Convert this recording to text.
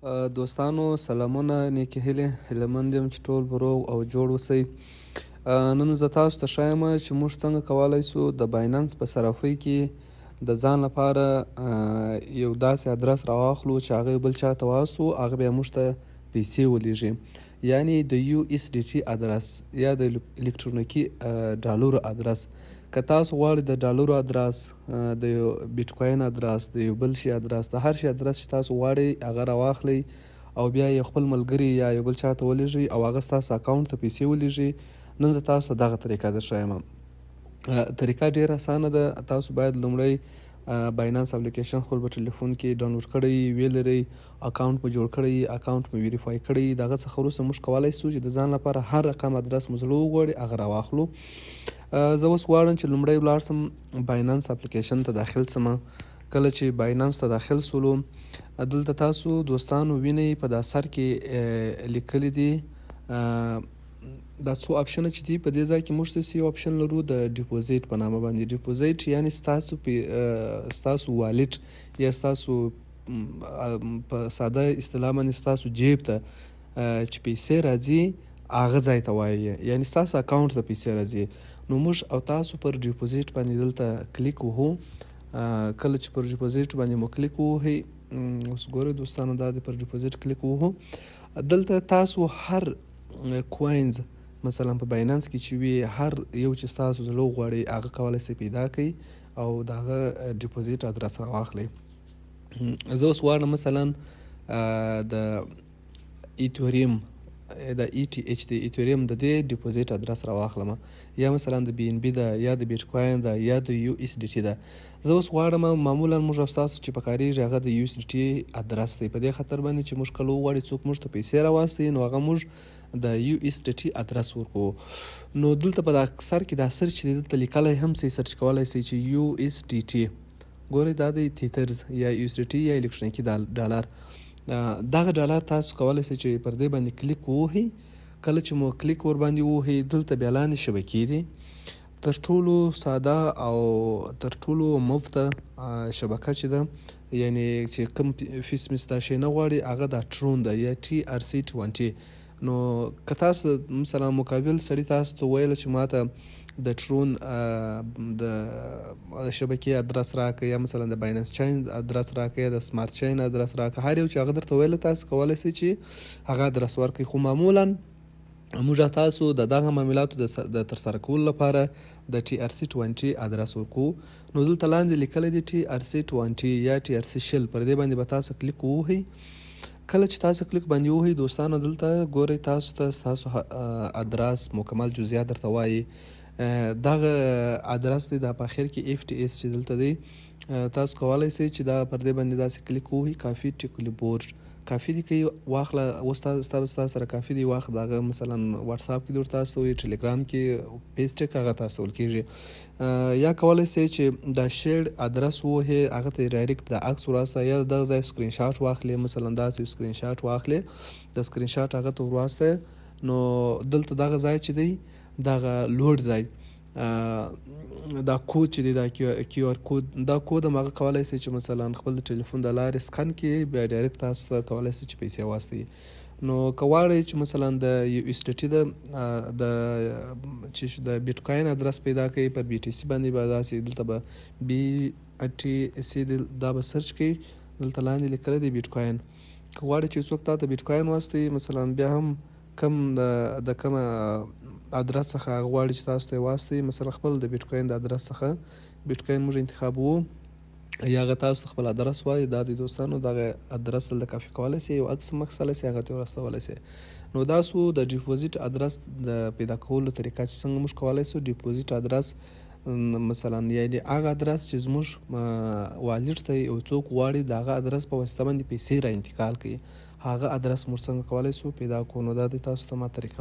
دوستانو سلامونه، نیکې هیلې، هیلهمند یم چې ټول به روغ او جوړ اوسئ. نن زه تاسو ته ښیم چې موږ څنګه کولی شو د بایننس په صرافۍ کې د ځان لپاره یو داسې ادرس راواخلو چې هغه بل چا ته واستو، هغه بیا موږ ته پیسې ولیږي، یعنې د USDT ادرس یا د الکترونیکي ډالرو ادرس. که تاسو غواړئ د ډالرو ادرس، د یو بیټکوین ادرس، د یو بل شي ادرس، د هر شي ادرس چې تاسو غواړئ هغه راواخلئ او بیا یې خپل ملګري یا یو بل چا ته ولیږئ او هغه ستاسو اکاونټ ته پیسې ولیږي. نن زه تاسو ته دغه طریقه درښیم. طریقه ډېره اسانه ده. تاسو باید لومړی بایننس اپلیکیشن خپل په ټلیفون کې ډاونلوډ کړئ، ویې لرئ، اکاونټ مو جوړ کړئ، اکاونټ مو ویریفای کړئ. د هغه څخه وروسته موږ کولی شو چې د ځان لپاره هر رقم ادرس مو زړه وغواړي هغه راواخلو. زه اوس غواړم چې لومړی ولاړ سم بایننس اپلیکیشن ته داخل سم. کله چې بایننس ته داخل سولو، دلته تاسو دوستانو وینئ په دا سر کې لیکلی دي دا څو اپشنه چې دي. په دې ځای کې موږ داسې یو اپشن لرو د ډیپوزیټ په نامه باندې. ډیپوزیټ یعنې ستاسو والټ یا ستاسو په ساده اصطلاح باندې ستاسو جیب ته چې پیسې راځي هغه ځای ته وایي، یعنې ستاسو اکاونټ ته پیسې راځي. نو موږ او تاسو پر ډیپوزیټ باندې دلته کلیک وهو. کله چې پر ډیپوزیټ باندې مو کلیک ووهئ، اوس ګورئ دوستانو دا د پر ډیپوزیټ کلیک ووهو. دلته تاسو هر کوینز مثلا په بایننس کې چې وي، هر یو چې ستاسو زړه وغواړئ هغه کولی شئ پیدا کړئ او د هغه ډیپوزیټ ادرس راواخلئ. زه اوس غواړم مثلا د ایتوریم د ETH د ایتوریم د دې ډیپوزیټ ادرس راواخلم، یا مثلا د BNB ده، یا د بیټکوین ده، یا د USDT ده. زه اوس غواړم معمولا موږ او ستاسو چې په کاریږي هغه د USDT ادرس دی، په دې خاطر باندې چې موږ کله وغواړو څوک موږ ته پیسې راواستوي نو هغه موږ د USDT ادرس ورکوو. نو دلته په دا سر کې دا سرچ دی، دلته لیکلی هم سئ، سرچ کولی سئ چې USDT ګورئ دا دی تیترز یا USDT یا الکترونیکي ډالر. دغه ډالر تاسو کولی شئ چې پر دې باندې کلیک ووهئ. کله چې مو کلیک ور باندې ووهئ، دلته بیا لاندې شبکې دي. تر ټولو ساده او تر ټولو مفته شبکه چې ده، یعنې چې کوم فیس میس دا شی نه غواړي، هغه دا ټرون ده یا TRC20. نو که تاسو مثلا مقابل سړي تاسو ته ویله چې ماته د ټرون د شبکې ادرس راکړه، یا مثلا د بایننس چین ادرس راکړه، یا د سمارت چین ادرس راکړه، هر یو چې هغه درته ویله تاسو کولی شئ چې هغه ادرس ورکړئ. خو معمولا موږ تاسو د دغه معاملاتو د ترسره کولو لپاره د TRC20 ادرس ورکوو. نو دلته لاندې لیکلی دی TRC20 یا TRC شل، پر دې باندې به تاسو کلیک ووهئ. کله چې تاسو کلیک باندې ووهئ دوستانو، دلته ګورئ تاسو ته ستاسو ادرس مکمل جزئیات درته وایي. دغه ادرس دی دا په اخر کې FTS چې دلته دی، تاسو کولی شئ چې دا پر دې باندې داسې کلیک ووهئ. کافي ټیکلی بورډ کافي دی که واخله، اوس ستا سره کافي دی واخله. دغه مثلا واتساپ کې درته استوي، ټلیګرام کې پیسټک هغه ته استول کېږي. یا کولی شئ چې دا شیرډ ادرس ووهئ، هغه ته ډایرکټ د عکس ورواستئ، یا دغه ځای سکرین شاټ واخلئ، مثلا داسې سکرین شاټ واخلئ، د سکرین شاټ هغه ته ورواستئ. نو دلته دغه ځای چې دی دغه لوډ ځای، دا کود چې دی دا QR کود، دا کود هم هغه کولی شئ چې مثلا خپل د ټلیفون د لارې سکن کړئ، بیا ډایرکټ تاسو ته کولی شئ چې پیسې واستوي. نو که غواړئ چې مثلا د USDT د بیټکوین ادرس پیدا کړئ، پر BTC باندې به داسې دلته به BTC دا به سرچ کړئ. دلته لاندې لیکلی دی بیټکوین. که غواړئ چې څوک تا ته بیټکوین واستوي، مثلا بیا هم کم د کومه ادرس څخه هغه غواړي چې تاسو ته یې واستوي، مثلا خپل د بیټکوین د ادرس څخه بیټکوین موږ انتخابوو، یا هغه تاسو خپل ادرس وایي. دا دی دوستانو دغه ادرس دلته کافي کولی شئ، یو عکس هم اخیستلی شئ، هغه ته یې ورسولی شئ. نو دا سو د ډیپوزیټ ادرس د پیدا کولو طریقه چې څنګه موږ کولی شو ډیپوزیټ ادرس مثلا یعنې هغه ادرس چې زموږ والټ ته یو څوک غواړي د هغه ادرس په واسطه باندې پیسې را انتقال کړي، هغه ادرس موږ څنګه کولی شو پیدا کړو. نو دا دی تاسو ته ما طریقه